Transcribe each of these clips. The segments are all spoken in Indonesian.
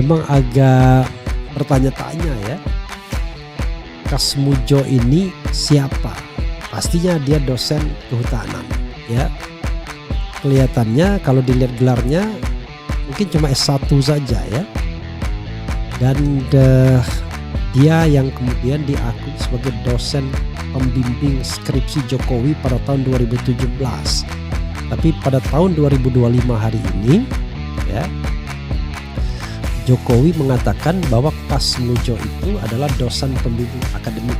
Memang agak bertanya-tanya ya, Kasmujo ini siapa? Pastinya dia dosen kehutanan ya. Kelihatannya kalau dilihat gelarnya mungkin cuma S1 saja ya. Dan dia yang kemudian diakui sebagai dosen pembimbing skripsi Jokowi pada tahun 2017. Tapi pada tahun 2025 hari ini ya, Jokowi mengatakan bahwa Kasmujo itu adalah dosen pembimbing akademik.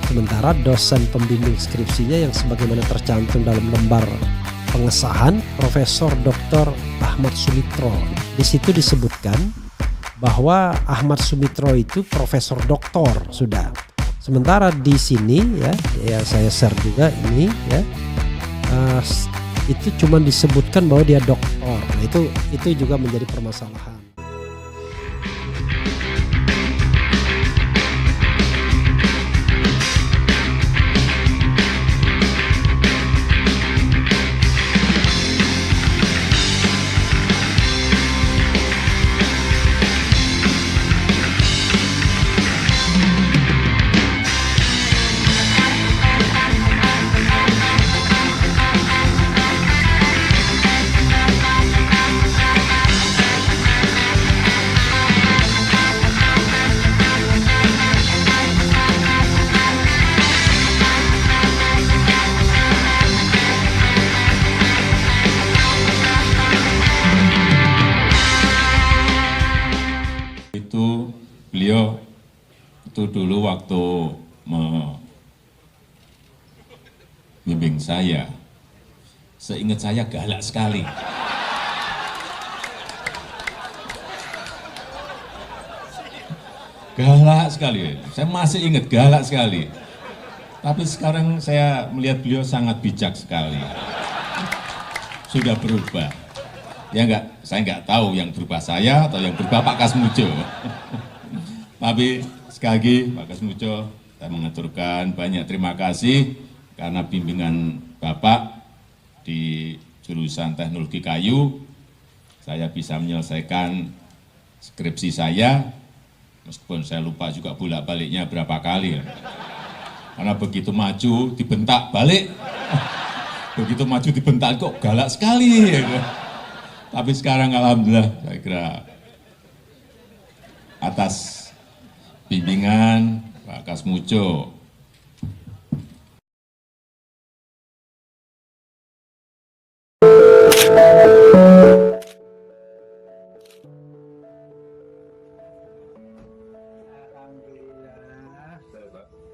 Sementara dosen pembimbing skripsinya yang sebagaimana tercantum dalam lembar pengesahan Profesor Dr. Ahmad Sumitro. Di situ disebutkan bahwa Ahmad Sumitro itu profesor doktor sudah. Sementara di sini ya saya share juga ini ya. Itu cuma disebutkan bahwa dia doktor. Nah, itu juga menjadi permasalahan. Beliau itu dulu waktu membimbing saya, seingat saya galak sekali. Galak sekali, saya masih ingat galak sekali. Tapi sekarang saya melihat beliau sangat bijak sekali. Sudah berubah. Ya saya nggak tahu yang berubah saya atau yang berubah Pak Kasmujo. Tapi sekali lagi Pak Kasmujo, saya mengaturkan banyak terima kasih karena bimbingan Bapak di jurusan teknologi kayu, saya bisa menyelesaikan skripsi saya, meskipun saya lupa juga bolak-baliknya berapa kali. Karena begitu maju dibentak balik, begitu maju dibentak kok galak sekali. Tapi sekarang alhamdulillah saya kira atas bimbingan Pak Kasmujo, alhamdulillah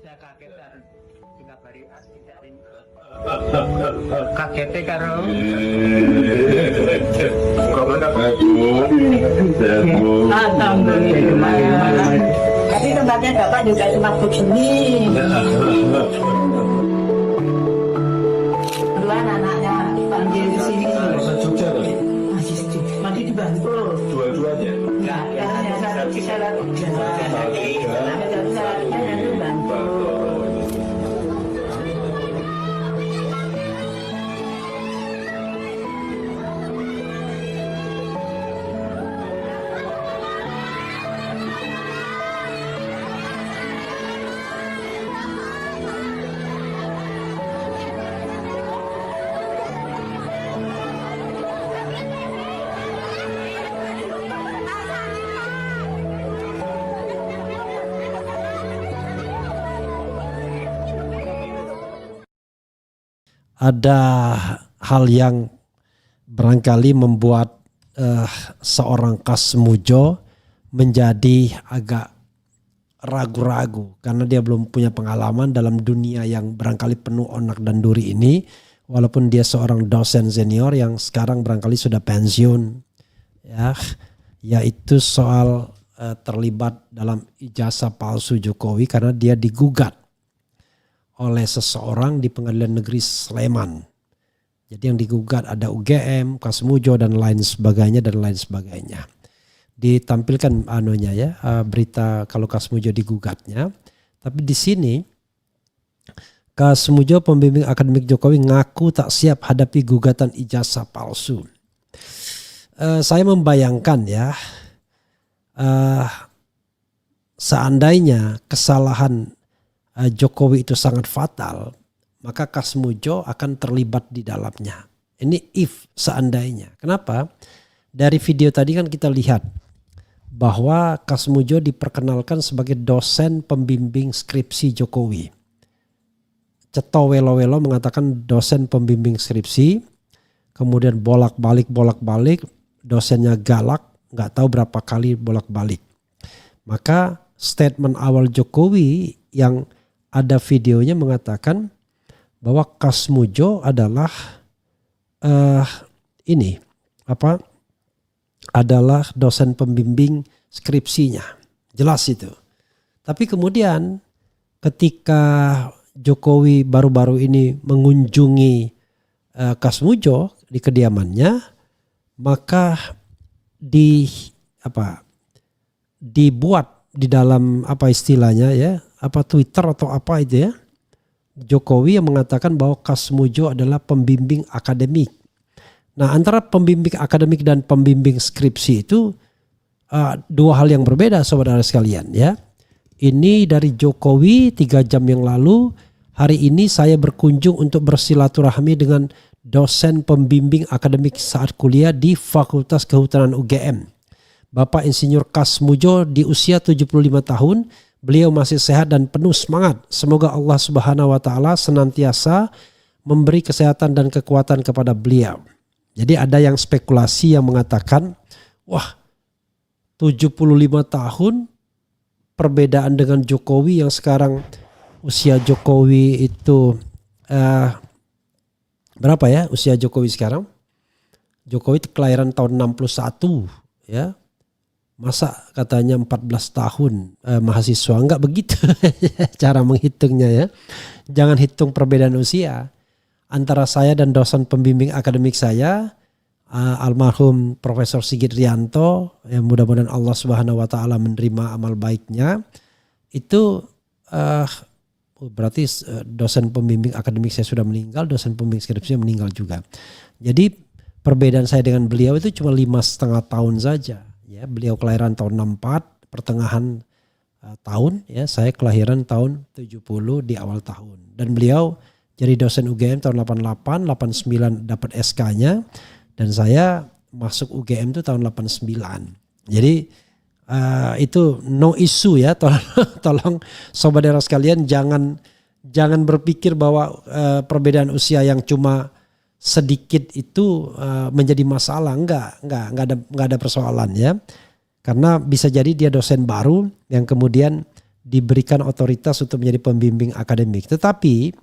saya kagetan tinggal bari asli dari kagetnya karo alhamdulillah. Tapi tempatnya Bapak juga cuma begini. Dua anaknya panggil di sini. Masih di Bantul. Dua-duanya? Enggak, yang satu di Salatiga. Satu Salatiga dan itu Bantul. Ada hal yang barangkali membuat seorang Kasmujo menjadi agak ragu-ragu karena dia belum punya pengalaman dalam dunia yang barangkali penuh onak dan duri ini, walaupun dia seorang dosen senior yang sekarang barangkali sudah pensiun ya, yaitu soal terlibat dalam ijazah palsu Jokowi karena dia digugat oleh seseorang di Pengadilan Negeri Sleman. Jadi yang digugat ada UGM, Kasmujo dan lain sebagainya. Ditampilkan berita kalau Kasmujo digugatnya. Tapi di sini Kasmujo pembimbing akademik Jokowi ngaku tak siap hadapi gugatan ijazah palsu. Saya membayangkan ya, seandainya kesalahan Jokowi itu sangat fatal, maka Kasmujo akan terlibat di dalamnya. Ini if seandainya. Kenapa? Dari video tadi kan kita lihat bahwa Kasmujo diperkenalkan sebagai dosen pembimbing skripsi Jokowi. Ceto Welo-Welo mengatakan dosen pembimbing skripsi, kemudian bolak-balik, dosennya galak, nggak tahu berapa kali bolak-balik. Maka statement awal Jokowi yang ada videonya mengatakan bahwa Kasmujo adalah adalah dosen pembimbing skripsinya. Jelas itu. Tapi kemudian ketika Jokowi baru-baru ini mengunjungi Kasmujo di kediamannya, maka dibuat di dalam istilahnya Twitter atau apa itu ya, Jokowi yang mengatakan bahwa Kasmujo adalah pembimbing akademik. Nah, antara pembimbing akademik dan pembimbing skripsi itu dua hal yang berbeda, saudara sekalian ya. Ini dari Jokowi 3 jam yang lalu. Hari ini saya berkunjung untuk bersilaturahmi dengan dosen pembimbing akademik saat kuliah di Fakultas Kehutanan UGM. Bapak Insinyur Kasmujo di usia 75 tahun. Beliau masih sehat dan penuh semangat. Semoga Allah Subhanahu wa taala senantiasa memberi kesehatan dan kekuatan kepada beliau. Jadi ada yang spekulasi yang mengatakan, wah 75 tahun perbedaan dengan Jokowi yang sekarang usia Jokowi itu berapa ya usia Jokowi sekarang? Jokowi kelahiran tahun 61 ya. Masa katanya 14 tahun mahasiswa, enggak begitu cara menghitungnya ya. Jangan hitung perbedaan usia. Antara saya dan dosen pembimbing akademik saya, almarhum Profesor Sigit Rianto, yang mudah-mudahan Allah Subhanahu wa taala menerima amal baiknya. Itu berarti dosen pembimbing akademik saya sudah meninggal, dosen pembimbing skripsi meninggal juga. Jadi perbedaan saya dengan beliau itu cuma 5,5 tahun saja. Ya, beliau kelahiran tahun 64, pertengahan tahun, ya saya kelahiran tahun 70 di awal tahun. Dan beliau jadi dosen UGM tahun 88, 89 dapat SK-nya, dan saya masuk UGM itu tahun 89. Jadi itu no issue ya, tolong saudara sekalian jangan berpikir bahwa perbedaan usia yang cuma sedikit itu menjadi masalah. Enggak ada persoalan ya. Karena bisa jadi dia dosen baru yang kemudian diberikan otoritas untuk menjadi pembimbing akademik. Tetapi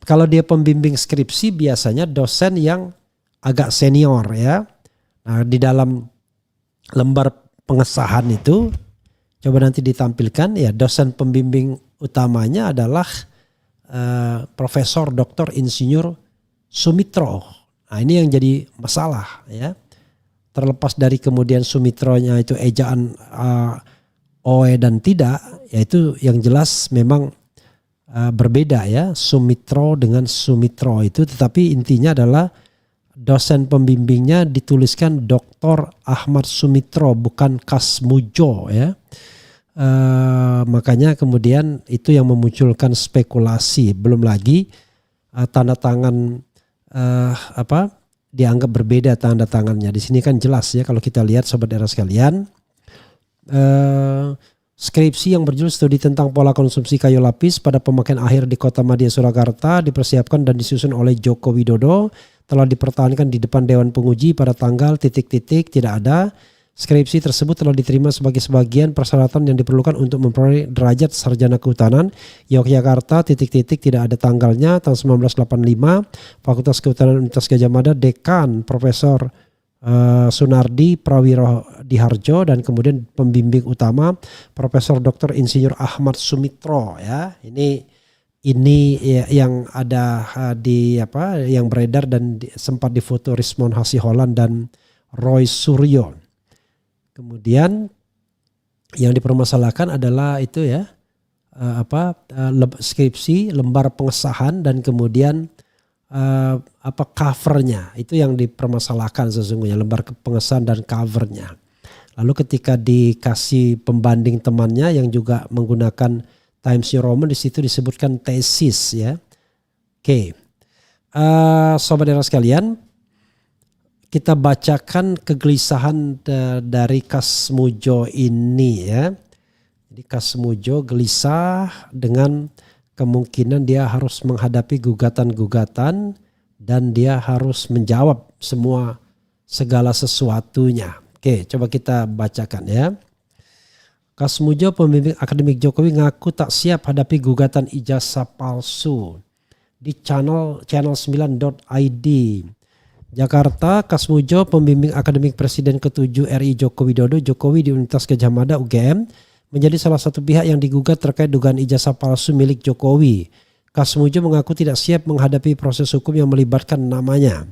kalau dia pembimbing skripsi biasanya dosen yang agak senior ya. Nah, di dalam lembar pengesahan itu coba nanti ditampilkan ya, dosen pembimbing utamanya adalah Profesor Dr. Insinyur Sumitro. Nah, ini yang jadi masalah ya. Terlepas dari kemudian Sumitronya itu ejaan OE dan tidak, yaitu yang jelas memang berbeda ya, Sumitro dengan Sumitro itu, tetapi intinya adalah dosen pembimbingnya dituliskan Dr. Ahmad Sumitro bukan Kasmujo ya. Makanya kemudian itu yang memunculkan spekulasi. Belum lagi tanda tangan dianggap berbeda tanda tangannya. Di sini kan jelas ya kalau kita lihat sobat era sekalian. Skripsi yang berjudul Studi tentang Pola Konsumsi Kayu Lapis pada Pemakaian Akhir di Kota Madia Surakarta dipersiapkan dan disusun oleh Joko Widodo, telah dipertahankan di depan Dewan Penguji pada tanggal ... tidak ada. Skripsi tersebut telah diterima sebagai sebagian persyaratan yang diperlukan untuk memperoleh derajat sarjana kehutanan. Yogyakarta ... tidak ada tanggalnya, tahun 1985. Fakultas Kehutanan Universitas Gadjah Mada, Dekan Profesor Sunardi Prawiro Diharjo, dan kemudian pembimbing utama Profesor Dr. Insinyur Ahmad Sumitro ya. Ini yang ada yang beredar dan sempat difoto Rismon Hasiholan dan Roy Suryo. Kemudian yang dipermasalahkan adalah itu ya skripsi, lembar pengesahan, dan kemudian covernya itu yang dipermasalahkan sesungguhnya, lembar pengesahan dan covernya. Lalu ketika dikasih pembanding temannya yang juga menggunakan Times New Roman, di situ disebutkan tesis ya. Oke. Sobat era sekalian, kita bacakan kegelisahan dari Kasmujo ini ya. Jadi Kasmujo gelisah dengan kemungkinan dia harus menghadapi gugatan-gugatan dan dia harus menjawab segala sesuatunya. Oke, coba kita bacakan ya. Kasmujo, pembimbing akademik Jokowi, ngaku tak siap hadapi gugatan ijazah palsu. Di channel 9.id. Jakarta, Kasmujo, pembimbing akademik Presiden ke-7 RI Joko Widodo, Jokowi di Universitas Gadjah Mada UGM, menjadi salah satu pihak yang digugat terkait dugaan ijazah palsu milik Jokowi. Kasmujo mengaku tidak siap menghadapi proses hukum yang melibatkan namanya.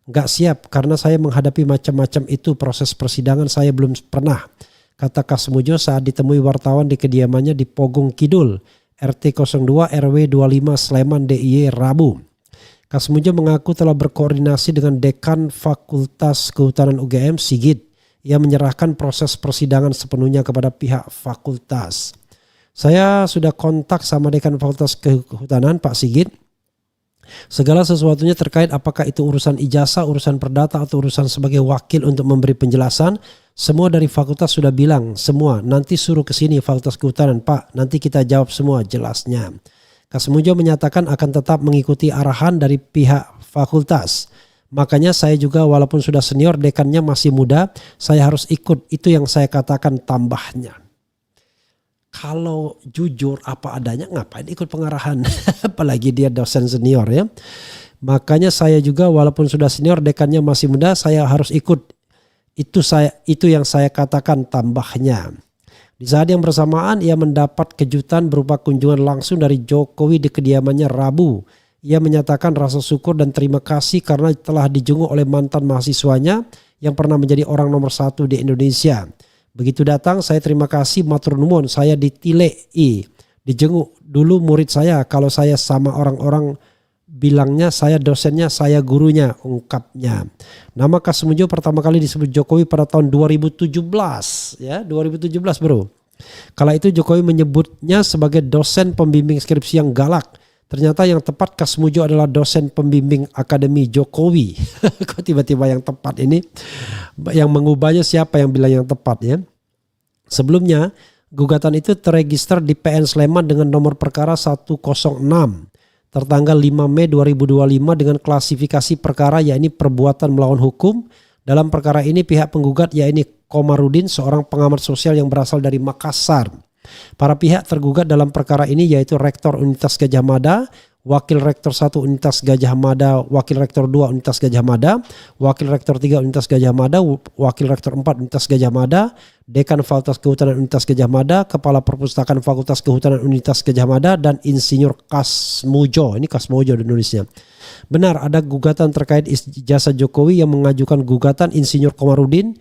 Nggak siap karena saya menghadapi macam-macam itu, proses persidangan saya belum pernah, kata Kasmujo saat ditemui wartawan di kediamannya di Pogung Kidul, RT 02 RW 25 Sleman DIY Rabu. Kasmujo mengaku telah berkoordinasi dengan Dekan Fakultas Kehutanan UGM Sigit. Ia menyerahkan proses persidangan sepenuhnya kepada pihak fakultas. Saya sudah kontak sama Dekan Fakultas Kehutanan Pak Sigit. Segala sesuatunya terkait apakah itu urusan ijazah, urusan perdata atau urusan sebagai wakil untuk memberi penjelasan. Semua dari fakultas sudah bilang, semua nanti suruh ke sini Fakultas Kehutanan, Pak, nanti kita jawab semua jelasnya. Kasmujo menyatakan akan tetap mengikuti arahan dari pihak fakultas. Makanya saya juga walaupun sudah senior, dekannya masih muda, saya harus ikut, itu yang saya katakan tambahnya. Kalau jujur apa adanya ngapain ikut pengarahan, apalagi dia dosen senior ya. Makanya saya juga walaupun sudah senior, dekannya masih muda, saya harus ikut. Itu yang saya katakan tambahnya. Di saat yang bersamaan ia mendapat kejutan berupa kunjungan langsung dari Jokowi di kediamannya Rabu. Ia menyatakan rasa syukur dan terima kasih karena telah dijenguk oleh mantan mahasiswanya yang pernah menjadi orang nomor 1 di Indonesia. Begitu datang saya terima kasih matur nuwun, saya ditilei, dijenguk dulu murid saya, kalau saya sama orang-orang bilangnya saya dosennya, saya gurunya, ungkapnya. Nama Kasmujo pertama kali disebut Jokowi pada tahun 2017 ya, 2017 bro. Kala itu Jokowi menyebutnya sebagai dosen pembimbing skripsi yang galak. Ternyata yang tepat Kasmujo adalah dosen pembimbing Akademi Jokowi. Kok tiba-tiba yang tepat ini? Yang mengubahnya siapa yang bilang yang tepat ya? Sebelumnya gugatan itu terregister di PN Sleman dengan nomor perkara 106 tertanggal 5 Mei 2025 dengan klasifikasi perkara yakni perbuatan melawan hukum. Dalam perkara ini pihak penggugat yakni Komarudin, seorang pengamat sosial yang berasal dari Makassar. Para pihak tergugat dalam perkara ini yaitu Rektor Universitas Gadjah Mada, Wakil Rektor 1 Universitas Gadjah Mada, Wakil Rektor 2 Universitas Gadjah Mada, Wakil Rektor 3 Universitas Gadjah Mada, Wakil Rektor 4 Universitas Gadjah Mada, Dekan Fakultas Kehutanan Universitas Gadjah Mada, Kepala Perpustakaan Fakultas Kehutanan Universitas Gadjah Mada, dan Insinyur Kasmujo. Ini Kasmujo nulisnya. Benar ada gugatan terkait ijazah Jokowi yang mengajukan gugatan Insinyur Komarudin.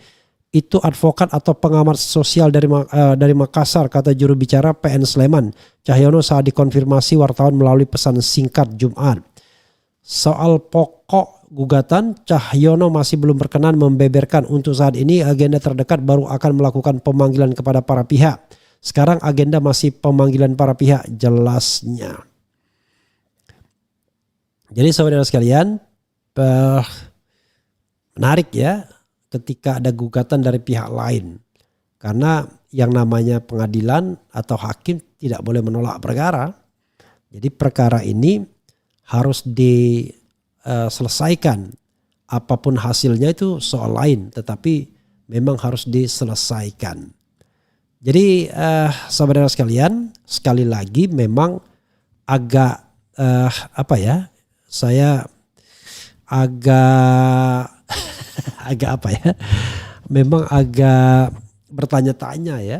Itu advokat atau pengamat sosial dari Makassar, kata juru bicara PN Sleman Cahyono saat dikonfirmasi wartawan melalui pesan singkat Jumat. Soal pokok gugatan, Cahyono masih belum berkenan membeberkan. Untuk saat ini agenda terdekat baru akan melakukan pemanggilan kepada para pihak. Sekarang agenda masih pemanggilan para pihak, jelasnya. Jadi saudara sekalian, menarik ya ketika ada gugatan dari pihak lain. Karena yang namanya pengadilan atau hakim tidak boleh menolak perkara. Jadi perkara ini harus diselesaikan. Apapun hasilnya itu soal lain, tetapi memang harus diselesaikan. Jadi saudara sekalian, sekali lagi memang agak saya agak memang agak bertanya-tanya ya.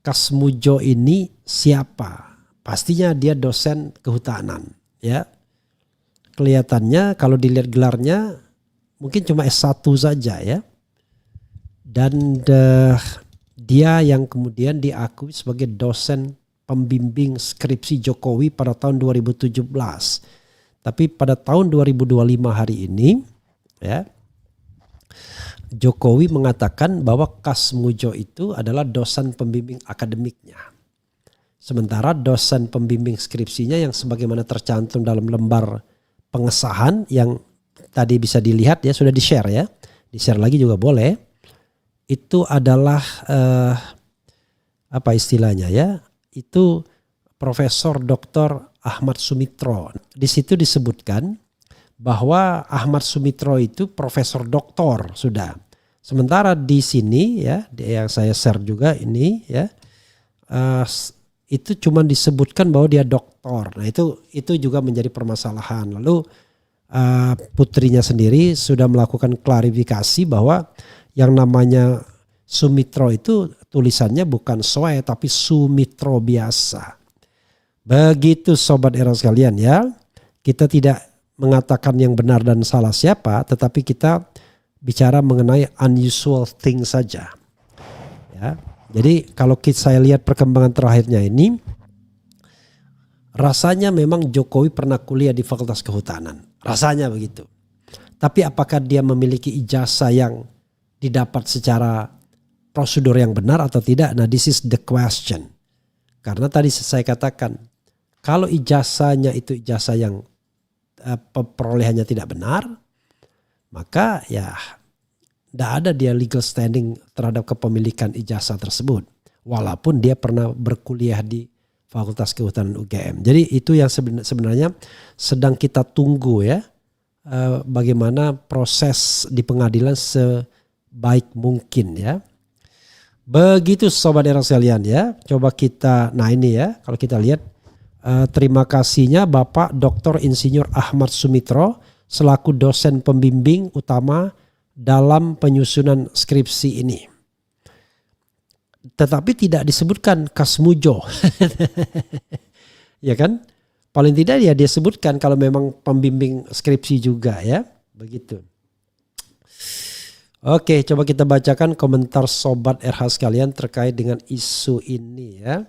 Kasmujo ini siapa? Pastinya dia dosen kehutanan ya. Kelihatannya kalau dilihat gelarnya mungkin cuma S1 saja ya. Dan dia yang kemudian diakui sebagai dosen pembimbing skripsi Jokowi pada tahun 2017. Tapi pada tahun 2025 hari ini ya, Jokowi mengatakan bahwa Kas Mujo itu adalah dosen pembimbing akademiknya. Sementara dosen pembimbing skripsinya yang sebagaimana tercantum dalam lembar pengesahan yang tadi bisa dilihat ya, sudah di-share ya. Di-share lagi juga boleh. Itu adalah apa istilahnya ya? Itu Profesor Dr. Ahmad Sumitro. Di situ disebutkan bahwa Ahmad Sumitro itu profesor doktor sudah. Sementara di sini ya, yang saya share juga ini ya, itu cuma disebutkan bahwa dia doktor. Nah itu juga menjadi permasalahan. Lalu putrinya sendiri sudah melakukan klarifikasi bahwa yang namanya Sumitro itu tulisannya bukan Soe tapi Sumitro biasa. Begitu Sobat Era sekalian ya, kita tidak mengatakan yang benar dan salah siapa, tetapi kita bicara mengenai unusual thing saja. Ya, jadi kalau saya lihat perkembangan terakhirnya ini, rasanya memang Jokowi pernah kuliah di Fakultas Kehutanan, rasanya begitu. Tapi apakah dia memiliki ijazah yang didapat secara prosedur yang benar atau tidak? Nah, this is the question. Karena tadi saya katakan, kalau ijazahnya itu ijazah yang perolehannya tidak benar, maka ya tidak ada dia legal standing terhadap kepemilikan ijazah tersebut. Walaupun dia pernah berkuliah di Fakultas Kehutanan UGM. Jadi itu yang sebenarnya sedang kita tunggu ya. Bagaimana proses di pengadilan sebaik mungkin ya. Begitu Sobat Era sekalian ya. Coba kita, nah ini ya kalau kita lihat. Terima kasihnya Bapak Dr. Insinyur Ahmad Sumitro selaku dosen pembimbing utama dalam penyusunan skripsi ini. Tetapi tidak disebutkan Kas Mujo. Ya kan? Paling tidak ya dia sebutkan kalau memang pembimbing skripsi juga ya. Begitu. Oke, coba kita bacakan komentar Sobat RH sekalian terkait dengan isu ini ya.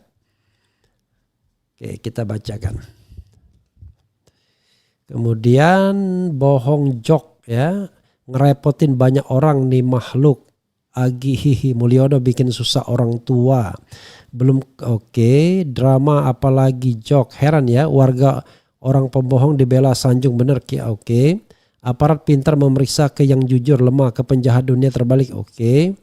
Oke, kita bacakan. Kemudian bohong jok ya, ngerepotin banyak orang nih makhluk. Agi hihi Mulyono bikin susah orang tua. Belum oke, drama apalagi jok. Heran ya, warga orang pembohong dibela sanjung bener ki oke. Aparat pintar memeriksa ke yang jujur lemah, ke penjahat dunia terbalik oke.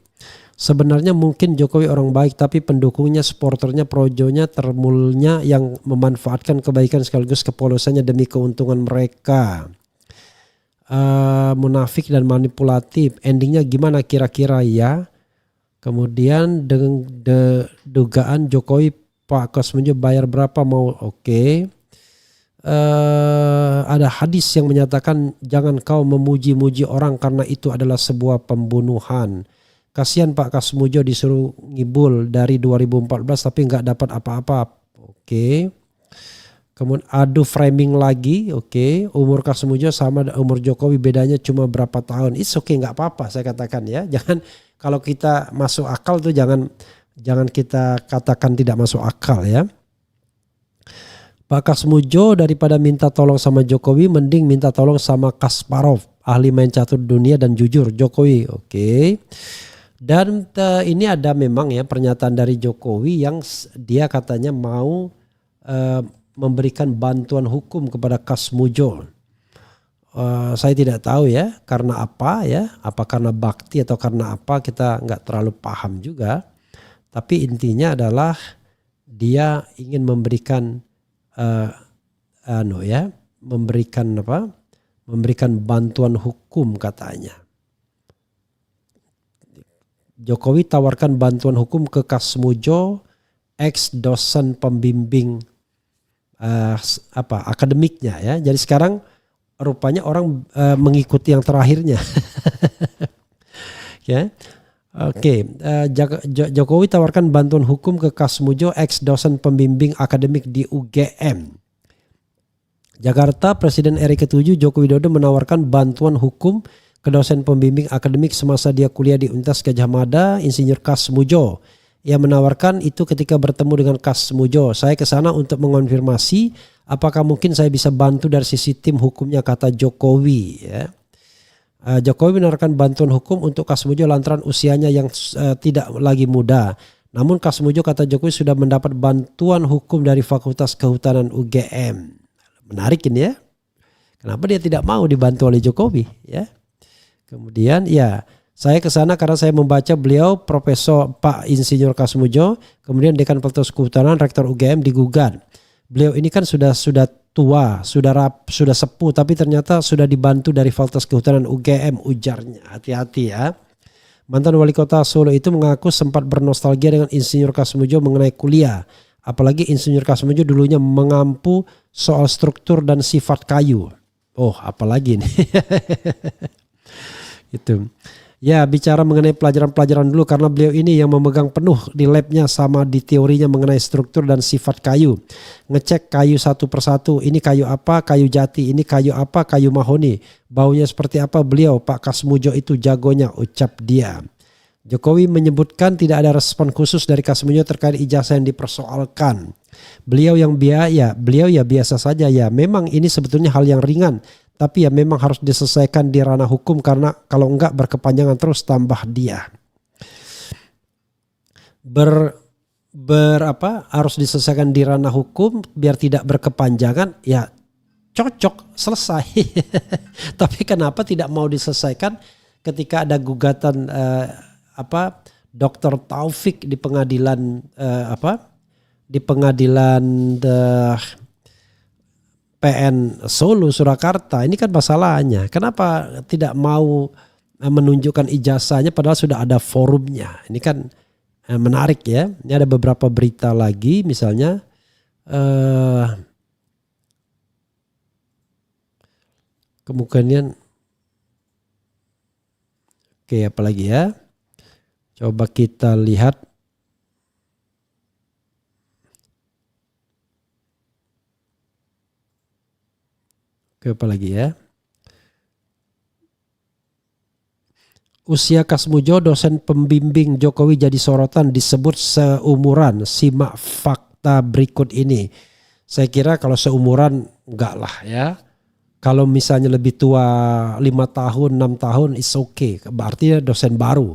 Sebenarnya mungkin Jokowi orang baik tapi pendukungnya, supporternya, projonya, termulnya yang memanfaatkan kebaikan sekaligus kepolosannya demi keuntungan mereka. Munafik dan manipulatif. Endingnya gimana kira-kira ya? Kemudian dengan dugaan Jokowi Pak Kas Mujo bayar berapa mau oke. Ada hadis yang menyatakan jangan kau memuji-muji orang karena itu adalah sebuah pembunuhan. Kasihan Pak Kas Mujo disuruh ngibul dari 2014 tapi nggak dapat apa-apa. Oke. Kemudian adu framing lagi. Oke. Umur Kas Mujo sama umur Jokowi bedanya cuma berapa tahun. It's okay, nggak apa-apa saya katakan ya. Jangan kalau kita masuk akal tuh jangan kita katakan tidak masuk akal ya. Pak Kas Mujo daripada minta tolong sama Jokowi mending minta tolong sama Kasparov, ahli main catur dunia dan jujur Jokowi. Oke. Dan ini ada memang ya pernyataan dari Jokowi yang dia katanya mau memberikan bantuan hukum kepada Kas Mujo. Saya tidak tahu ya karena apa ya, apa karena bakti atau karena apa kita nggak terlalu paham juga. Tapi intinya adalah dia ingin memberikan memberikan bantuan hukum katanya. Jokowi tawarkan bantuan hukum ke Kas Mujo, ex dosen pembimbing akademiknya ya. Jadi sekarang rupanya orang mengikuti yang terakhirnya. Ya. Oke, Jokowi tawarkan bantuan hukum ke Kas Mujo, ex dosen pembimbing akademik di UGM. Jakarta, Presiden RI ke-7 Joko Widodo menawarkan bantuan hukum ke dosen pembimbing akademik semasa dia kuliah di Universitas Gadjah Mada, Insinyur Kas Mujo. Ia menawarkan itu ketika bertemu dengan Kas Mujo. Saya ke sana untuk mengonfirmasi apakah mungkin saya bisa bantu dari sisi tim hukumnya, kata Jokowi. Ya. Jokowi menawarkan bantuan hukum untuk Kasmujo lantaran usianya yang tidak lagi muda. Namun Kasmujo, kata Jokowi, sudah mendapat bantuan hukum dari Fakultas Kehutanan UGM. Menarik ini ya. Kenapa dia tidak mau dibantu oleh Jokowi ya? Kemudian ya, saya ke sana karena saya membaca beliau Profesor Pak Insinyur Kasmujo, kemudian Dekan Fakultas Kehutanan, Rektor UGM digugat. Beliau ini kan sudah tua, sudah sepuh, tapi ternyata sudah dibantu dari Fakultas Kehutanan UGM, ujarnya. Hati-hati ya. Mantan wali kota Solo itu mengaku sempat bernostalgia dengan Insinyur Kasmujo mengenai kuliah. Apalagi Insinyur Kasmujo dulunya mengampu soal struktur dan sifat kayu. Oh, apalagi nih. Itu. Ya, bicara mengenai pelajaran-pelajaran dulu karena beliau ini yang memegang penuh di labnya sama di teorinya mengenai struktur dan sifat kayu. Ngecek kayu satu persatu, ini kayu apa, kayu jati, ini kayu apa, kayu mahoni. Baunya seperti apa, beliau Pak Kasmujo itu jagonya, ucap dia. Jokowi menyebutkan tidak ada respon khusus dari Kasmujo terkait ijazah yang dipersoalkan. Beliau ya biasa saja ya. Memang ini sebetulnya hal yang ringan. Tapi ya memang harus diselesaikan di ranah hukum karena kalau enggak berkepanjangan terus, tambah dia. Harus diselesaikan di ranah hukum biar tidak berkepanjangan, ya cocok, selesai. Tapi kenapa tidak mau diselesaikan ketika ada gugatan Dr. Taufik di pengadilan PN Solo Surakarta. Ini kan masalahnya. Kenapa tidak mau menunjukkan ijazahnya padahal sudah ada forumnya. Ini kan menarik ya. Ini ada beberapa berita lagi misalnya. Kemungkinan. Oke, apa lagi ya. Coba kita lihat. Apa lagi ya? Usia Kasmujo, dosen pembimbing Jokowi jadi sorotan, disebut seumuran. Simak fakta berikut ini. Saya kira kalau seumuran enggak lah ya. Kalau misalnya lebih tua 5 tahun, 6 tahun is okay. Berarti dia dosen baru.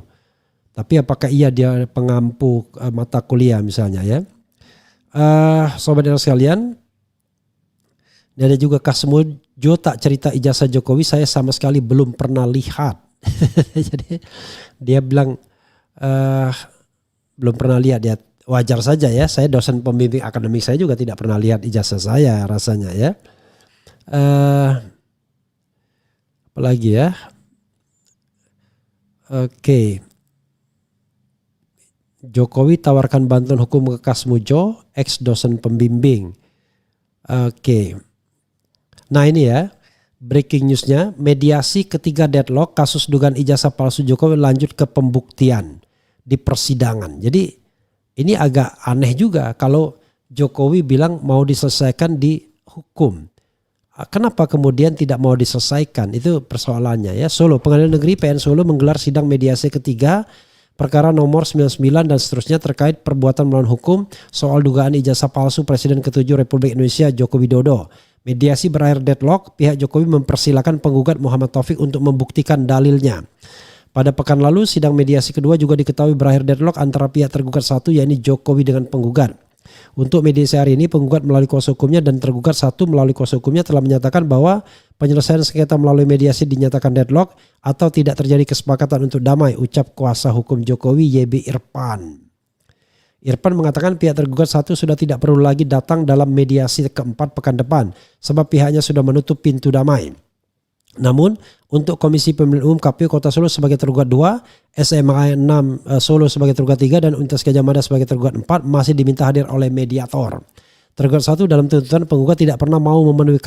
Tapi apakah dia pengampu mata kuliah misalnya ya. Sobat sekalian. Dan ada juga Kasmujo tak cerita ijazah Jokowi, saya sama sekali belum pernah lihat. Jadi dia bilang belum pernah lihat. Ya wajar saja ya, saya dosen pembimbing akademik, saya juga tidak pernah lihat ijazah saya rasanya ya. Apalagi ya. Oke. Jokowi tawarkan bantuan hukum ke Kasmujo, ex dosen pembimbing. Oke. Nah ini ya, breaking newsnya, mediasi ketiga deadlock kasus dugaan ijazah palsu Jokowi lanjut ke pembuktian di persidangan. Jadi ini agak aneh juga kalau Jokowi bilang mau diselesaikan di hukum. Kenapa kemudian tidak mau diselesaikan? Itu persoalannya ya. Solo, Pengadilan Negeri PN Solo menggelar sidang mediasi ketiga perkara nomor 99 dan seterusnya terkait perbuatan melawan hukum soal dugaan ijazah palsu Presiden ke-7 Republik Indonesia Joko Widodo. Mediasi berakhir deadlock, pihak Jokowi mempersilahkan penggugat Muhammad Taufik untuk membuktikan dalilnya. Pada pekan lalu, sidang mediasi kedua juga diketahui berakhir deadlock antara pihak tergugat satu, yakni Jokowi dengan penggugat. Untuk mediasi hari ini, penggugat melalui kuasa hukumnya dan tergugat satu melalui kuasa hukumnya telah menyatakan bahwa penyelesaian sengketa melalui mediasi dinyatakan deadlock atau tidak terjadi kesepakatan untuk damai, ucap kuasa hukum Jokowi YB Irfan. Irfan mengatakan pihak tergugat satu sudah tidak perlu lagi datang dalam mediasi keempat pekan depan sebab pihaknya sudah menutup pintu damai. Namun untuk Komisi Pemilihan Umum KPU Kota Solo sebagai tergugat 2, SMA 6 Solo sebagai tergugat 3 dan Universitas Gadjah Mada sebagai tergugat 4 masih diminta hadir oleh mediator. Tergugat 1 dalam tuntutan penggugat tidak pernah mau memenuhi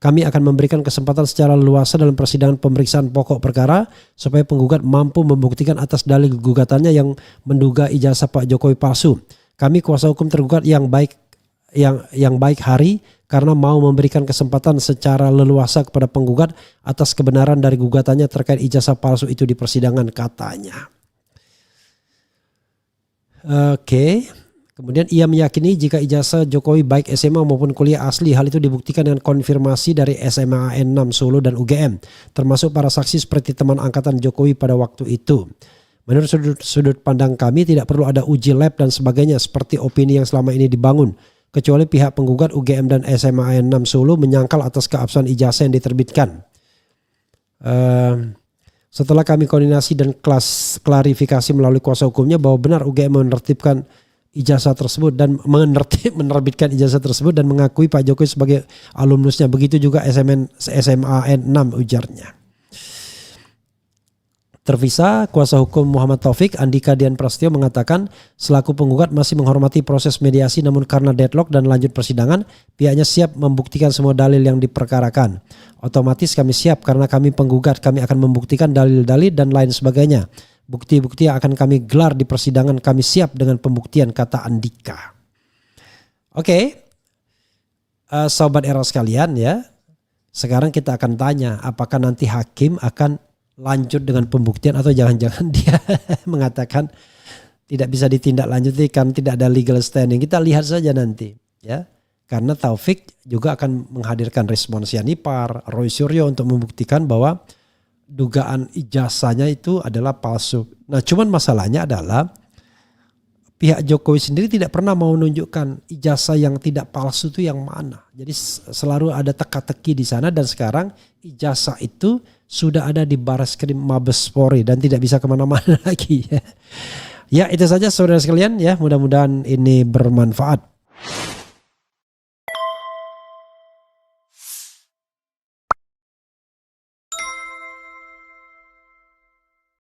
kami akan memberikan kesempatan secara luasa dalam persidangan pemeriksaan pokok perkara supaya penggugat mampu membuktikan atas dalil gugatannya yang menduga ijazah Pak Jokowi palsu. Kami kuasa hukum tergugat yang baik hari karena mau memberikan kesempatan secara leluasa kepada penggugat atas kebenaran dari gugatannya terkait ijazah palsu itu di persidangan, katanya. Oke. Kemudian ia meyakini jika ijazah Jokowi baik SMA maupun kuliah asli, hal itu dibuktikan dengan konfirmasi dari SMAN 6 Solo dan UGM, termasuk para saksi seperti teman angkatan Jokowi pada waktu itu. Menurut sudut pandang kami tidak perlu ada uji lab dan sebagainya seperti opini yang selama ini dibangun, kecuali pihak penggugat UGM dan SMAN 6 Solo menyangkal atas keabsahan ijazah yang diterbitkan. Setelah kami koordinasi dan klarifikasi melalui kuasa hukumnya bahwa benar UGM menertibkan ijazah tersebut dan menerbitkan ijazah tersebut dan mengakui Pak Jokowi sebagai alumnusnya. Begitu juga SMAN 6, ujarnya. Terpisah, kuasa hukum Muhammad Taufik, Andika Dian Prasetyo mengatakan selaku penggugat masih menghormati proses mediasi, namun karena deadlock dan lanjut persidangan, pihaknya siap membuktikan semua dalil yang diperkarakan. Otomatis kami siap karena kami penggugat, kami akan membuktikan dalil-dalil dan lain sebagainya. Bukti-bukti yang akan kami gelar di persidangan, kami siap dengan pembuktian, kata Andika. Oke, sobat era sekalian ya, sekarang kita akan tanya apakah nanti hakim akan lanjut dengan pembuktian atau jangan-jangan dia mengatakan tidak bisa ditindaklanjuti kan tidak ada legal standing. Kita lihat saja nanti ya. Karena Taufik juga akan menghadirkan respons Yanipar, Roy Suryo untuk membuktikan bahwa dugaan ijazahnya itu adalah palsu. Nah, cuman masalahnya adalah pihak Jokowi sendiri tidak pernah mau menunjukkan ijazah yang tidak palsu itu yang mana. Jadi selalu ada teka-teki di sana dan sekarang ijazah itu sudah ada di Barreskrim Mabes Polri dan tidak bisa kemana-mana lagi. Ya itu saja saudara sekalian ya, mudah-mudahan ini bermanfaat.